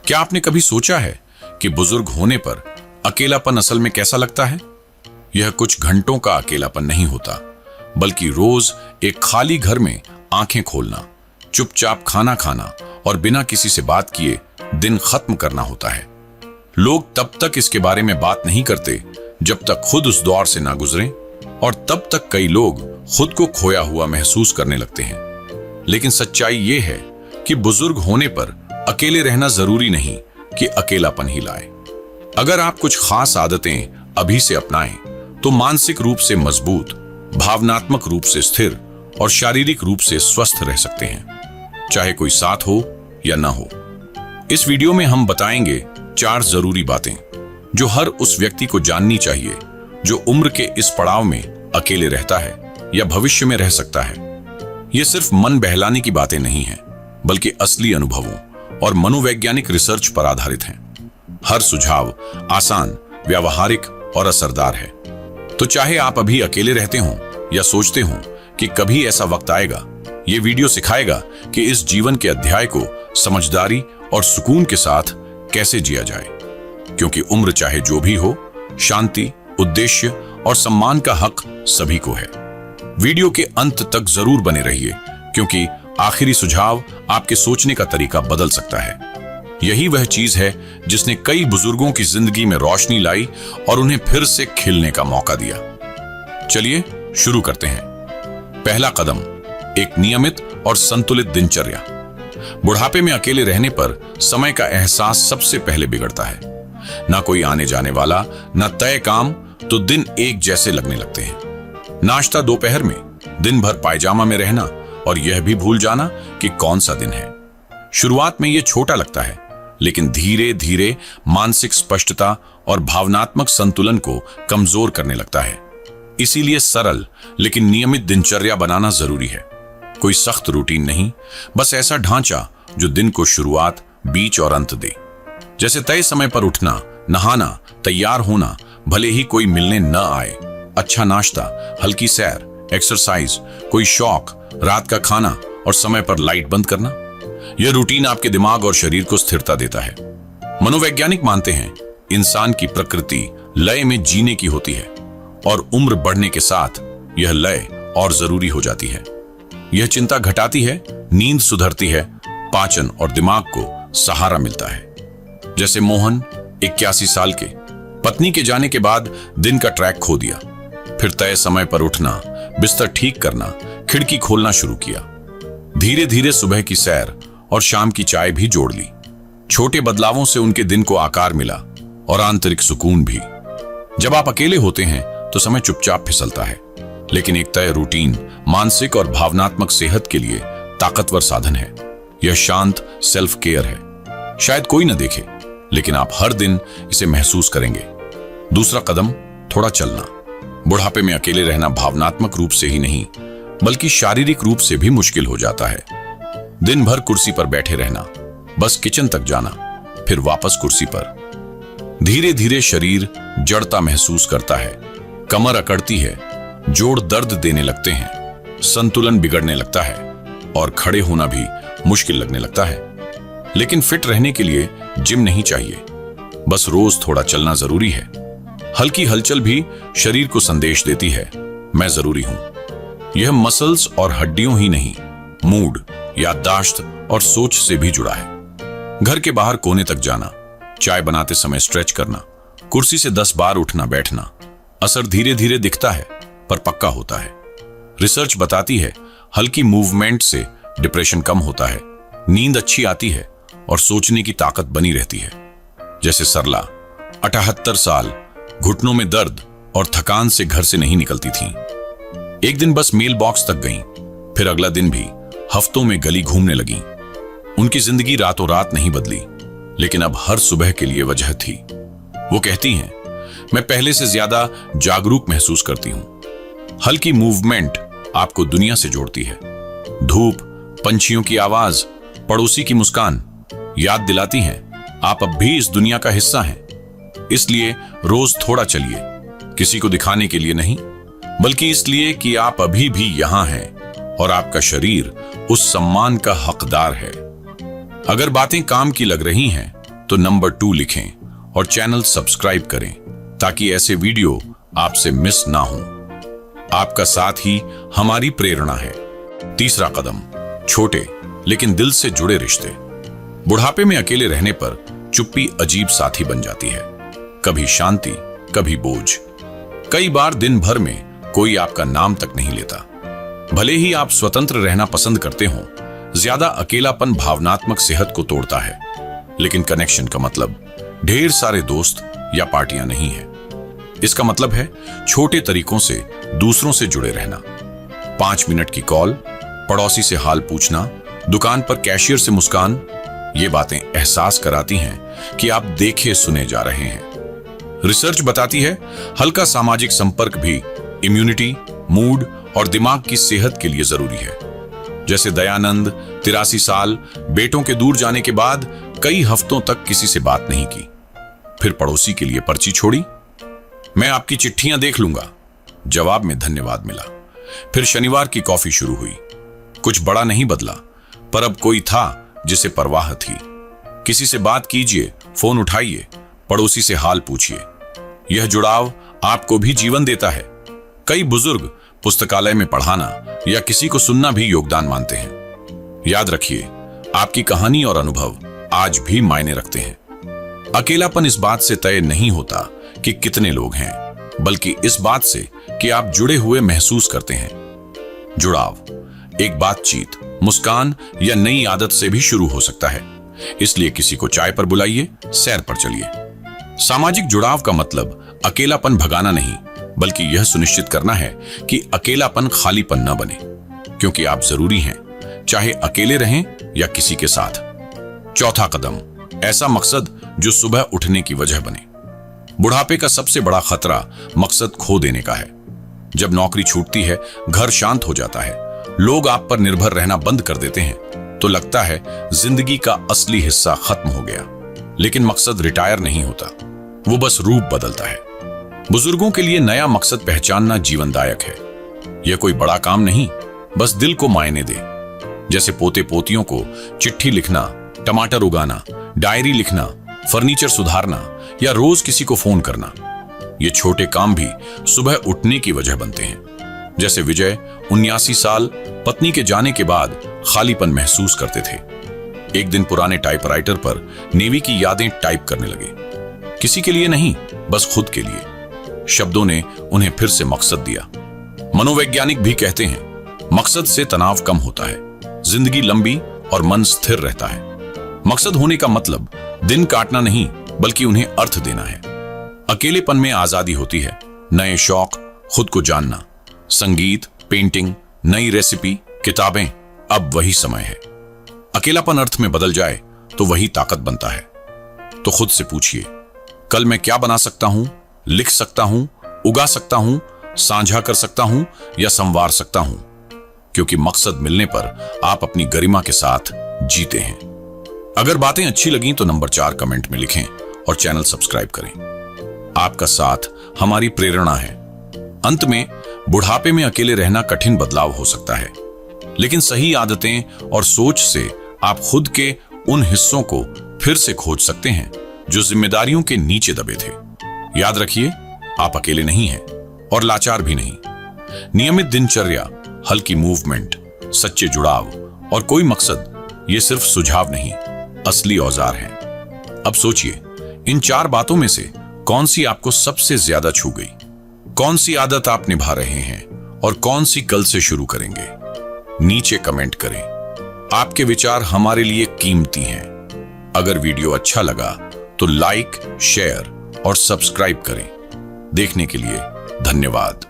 क्या आपने कभी सोचा है कि बुजुर्ग होने पर अकेलापन असल में कैसा लगता है? यह कुछ घंटों का अकेलापन नहीं होता, बल्कि रोज एक खाली घर में आंखें खोलना, चुपचाप खाना खाना और बिना किसी से बात किए दिन खत्म करना होता है। लोग तब तक इसके बारे में बात नहीं करते जब तक खुद उस दौर से ना गुजरें, और तब तक कई लोग खुद को खोया हुआ महसूस करने लगते हैं। लेकिन सच्चाई ये है कि बुजुर्ग होने पर अकेले रहना जरूरी नहीं कि अकेलापन ही लाए। अगर आप कुछ खास आदतें अभी से अपनाएं तो मानसिक रूप से मजबूत, भावनात्मक रूप से स्थिर और शारीरिक रूप से स्वस्थ रह सकते हैं, चाहे कोई साथ हो या ना हो। इस वीडियो में हम बताएंगे 4 जरूरी बातें जो हर उस व्यक्ति को जाननी चाहिए जो उम्र के इस पड़ाव में अकेले रहता है या भविष्य में रह सकता है। ये सिर्फ मन बहलाने की बातें नहीं हैं, बल्कि असली अनुभवों और मनोवैज्ञानिक रिसर्च पर आधारित हैं। हर सुझाव आसान, व्यावहारिक और असरदार है। तो चाहे आप अभी अकेले रहते हों या सोचते हों कि कभी ऐसा वक्त आएगा, ये वीडियो सिखाएगा कि इस जीवन के अध्याय को समझदारी और सुकून के साथ कैसे जिया जाए। क्योंकि उम्र चाहे जो भी हो, शांति, उद्देश्य और सम्मान का हक सभी को है। वीडियो के अंत तक जरूर बने रहिए, क्योंकि आखिरी सुझाव आपके सोचने का तरीका बदल सकता है। यही वह चीज है जिसने कई बुजुर्गों की जिंदगी में रोशनी लाई और उन्हें फिर से खिलने का मौका दिया। चलिए शुरू करते हैं। पहला कदम, एक नियमित और संतुलित दिनचर्या। बुढ़ापे में अकेले रहने पर समय का एहसास सबसे पहले बिगड़ता है। ना कोई आने जाने वाला, ना तय काम, तो दिन एक जैसे लगने लगते हैं। नाश्ता दोपहर में, दिन भर पायजामा में रहना और यह भी भूल जाना कि कौन सा दिन है। शुरुआत में यह छोटा लगता है, लेकिन धीरे धीरे मानसिक स्पष्टता और भावनात्मक संतुलन को कमजोर करने लगता है। इसीलिए सरल लेकिन नियमित दिनचर्या बनाना जरूरी है। कोई सख्त रूटीन नहीं, बस ऐसा ढांचा जो दिन को शुरुआत, बीच और अंत दे। जैसे तय समय पर उठना, नहाना, तैयार होना, भले ही कोई मिलने न आए। अच्छा नाश्ता, हल्की सैर, एक्सरसाइज, कोई शौक, रात का खाना और समय पर लाइट बंद करना। यह रूटीन आपके दिमाग और शरीर को स्थिरता देता है। मनोवैज्ञानिक मानते हैं इंसान की प्रकृति लय में जीने की होती है, और उम्र बढ़ने के साथ यह लय और जरूरी हो जाती है। यह चिंता घटाती है, नींद सुधरती है, पाचन और दिमाग को सहारा मिलता है। जैसे मोहन 81 साल के, पत्नी के जाने के बाद दिन का ट्रैक खो दिया, फिर तय समय पर उठना, बिस्तर ठीक करना, खिड़की खोलना शुरू किया। धीरे धीरे सुबह की सैर और शाम की चाय भी जोड़ ली। छोटे बदलावों से उनके दिन को आकार मिला और आंतरिक सुकून भी। जब आप अकेले होते हैं तो समय चुपचाप फिसलता है, लेकिन एक तय रूटीन मानसिक और भावनात्मक सेहत के लिए ताकतवर साधन है। यह शांत सेल्फ केयर है। शायद कोई न देखे, लेकिन आप हर दिन इसे महसूस करेंगे। दूसरा कदम, थोड़ा चलना। बुढ़ापे में अकेले रहना भावनात्मक रूप से ही नहीं, बल्कि शारीरिक रूप से भी मुश्किल हो जाता है। दिन भर कुर्सी पर बैठे रहना, बस किचन तक जाना, फिर वापस कुर्सी पर। धीरे धीरे शरीर जड़ता महसूस करता है, कमर अकड़ती है, जोड़ दर्द देने लगते हैं, संतुलन बिगड़ने लगता है और खड़े होना भी मुश्किल लगने लगता है। लेकिन फिट रहने के लिए जिम नहीं चाहिए, बस रोज थोड़ा चलना जरूरी है। हल्की हलचल भी शरीर को संदेश देती है, मैं जरूरी हूं। यह मसल्स और हड्डियों ही नहीं, मूड, याददाश्त और सोच से भी जुड़ा है। घर के बाहर कोने तक जाना, चाय बनाते समय स्ट्रेच करना, कुर्सी से 10 बार उठना बैठना। असर धीरे धीरे दिखता है, पर पक्का होता है। रिसर्च बताती है हल्की मूवमेंट से डिप्रेशन कम होता है, नींद अच्छी आती है और सोचने की ताकत बनी रहती है। जैसे सरला 78 साल, घुटनों में दर्द और थकान से घर से नहीं निकलती थीं। एक दिन बस मेल बॉक्स तक गईं, फिर अगला दिन भी हफ्तों में गली घूमने लगीं। उनकी जिंदगी रातों रात नहीं बदली, लेकिन अब हर सुबह के लिए वजह थी। वो कहती हैं, मैं पहले से ज्यादा जागरूक महसूस करती हूं। हल्की मूवमेंट आपको दुनिया से जोड़ती है। धूप, पंछियों की आवाज, पड़ोसी की मुस्कान याद दिलाती हैं आप अब भी इस दुनिया का हिस्सा हैं। इसलिए रोज थोड़ा चलिए, किसी को दिखाने के लिए नहीं, बल्कि इसलिए कि आप अभी भी यहां हैं, और आपका शरीर उस सम्मान का हकदार है। अगर बातें काम की लग रही हैं तो नंबर 2 लिखें और चैनल सब्सक्राइब करें ताकि ऐसे वीडियो आपसे मिस ना हो। आपका साथ ही हमारी प्रेरणा है। तीसरा कदम, छोटे लेकिन दिल से जुड़े रिश्ते। बुढ़ापे में अकेले रहने पर चुप्पी अजीब साथी बन जाती है, कभी शांति कभी बोझ। कई बार दिन भर में कोई आपका नाम तक नहीं लेता। भले ही आप स्वतंत्र रहना पसंद करते हो, ज्यादा अकेलापन भावनात्मक सेहत को तोड़ता है। लेकिन कनेक्शन का मतलब ढेर सारे दोस्त या पार्टियां नहीं है। इसका मतलब है छोटे तरीकों से दूसरों से जुड़े रहना। 5 मिनट की कॉल, पड़ोसी से हाल पूछना, दुकान पर कैशियर से मुस्कान। ये बातें एहसास कराती हैं कि आप देखे सुने जा रहे हैं। रिसर्च बताती है हल्का सामाजिक संपर्क भी इम्यूनिटी, मूड और दिमाग की सेहत के लिए जरूरी है। जैसे दयानंद 83 साल बेटों के दूर जाने के बाद कई हफ्तों तक किसी से बात नहीं की, फिर पड़ोसी के लिए पर्ची छोड़ी। मैं आपकी चिट्ठियां देख लूंगा, जवाब में धन्यवाद मिला। फिर शनिवार की कॉफी शुरू हुई। कुछ बड़ा नहीं बदला, पर अब कोई था जिसे परवाह थी। किसी से बात कीजिए, फोन उठाइए, पड़ोसी से हाल पूछिए। यह जुड़ाव आपको भी जीवन देता है। कई बुजुर्ग पुस्तकालय में पढ़ाना या किसी को सुनना भी योगदान मानते हैं। याद रखिए, आपकी कहानी और अनुभव आज भी मायने रखते हैं। अकेलापन इस बात से तय नहीं होता कि कितने लोग हैं, बल्कि इस बात से कि आप जुड़े हुए महसूस करते हैं। जुड़ाव एक बातचीत, मुस्कान या नई आदत से भी शुरू हो सकता है। इसलिए किसी को चाय पर बुलाइए, सैर पर चलिए। सामाजिक जुड़ाव का मतलब अकेलापन भगाना नहीं, बल्कि यह सुनिश्चित करना है कि अकेलापन खालीपन न बने, क्योंकि आप जरूरी हैं, चाहे अकेले रहें या किसी के साथ। चौथा कदम, ऐसा मकसद जो सुबह उठने की वजह बने। बुढ़ापे का सबसे बड़ा खतरा मकसद खो देने का है। जब नौकरी छूटती है, घर शांत हो जाता है, लोग आप पर निर्भर रहना बंद कर देते हैं, तो लगता है जिंदगी का असली हिस्सा खत्म हो गया। लेकिन मकसद रिटायर नहीं होता, वो बस रूप बदलता है। बुजुर्गों के लिए नया मकसद पहचानना जीवनदायक है। यह कोई बड़ा काम नहीं, बस दिल को मायने दे। जैसे पोते पोतियों को चिट्ठी लिखना, टमाटर उगाना, डायरी लिखना, फर्नीचर सुधारना या रोज किसी को फोन करना। ये छोटे काम भी सुबह उठने की वजह बनते हैं। जैसे विजय 79 साल पत्नी के जाने के बाद खालीपन महसूस करते थे। एक दिन पुराने टाइपराइटर पर नेवी की यादें टाइप करने लगे। किसी के लिए नहीं, बस खुद के लिए। शब्दों ने उन्हें फिर से मकसद दिया। मनोवैज्ञानिक भी कहते हैं मकसद से तनाव कम होता है, जिंदगी लंबी और मन स्थिर रहता है। मकसद होने का मतलब दिन काटना नहीं, बल्कि उन्हें अर्थ देना है। अकेलेपन में आजादी होती है, नए शौक, खुद को जानना, संगीत, पेंटिंग, नई रेसिपी, किताबें। अब वही समय है। अकेलापन अर्थ में बदल जाए तो वही ताकत बनता है। तो खुद से पूछिए, कल मैं क्या बना सकता हूं, लिख सकता हूं, उगा सकता हूं, साझा कर सकता हूं या संवार सकता हूं? क्योंकि मकसद मिलने पर आप अपनी गरिमा के साथ जीते हैं। अगर बातें अच्छी लगीं तो नंबर 4 कमेंट में लिखें और चैनल सब्सक्राइब करें। आपका साथ हमारी प्रेरणा है। अंत में, बुढ़ापे में अकेले रहना कठिन बदलाव हो सकता है, लेकिन सही आदतें और सोच से आप खुद के उन हिस्सों को फिर से खोज सकते हैं जो जिम्मेदारियों के नीचे दबे थे। याद रखिए, आप अकेले नहीं हैं और लाचार भी नहीं। नियमित दिनचर्या, हल्की मूवमेंट, सच्चे जुड़ाव और कोई मकसद, ये सिर्फ सुझाव नहीं, असली औजार हैं। अब सोचिए, इन 4 बातों में से कौन सी आपको सबसे ज्यादा छू गई? कौन सी आदत आप निभा रहे हैं और कौन सी कल से शुरू करेंगे? नीचे कमेंट करें। आपके विचार हमारे लिए कीमती हैं। अगर वीडियो अच्छा लगा तो लाइक, शेयर और सब्सक्राइब करें। देखने के लिए धन्यवाद।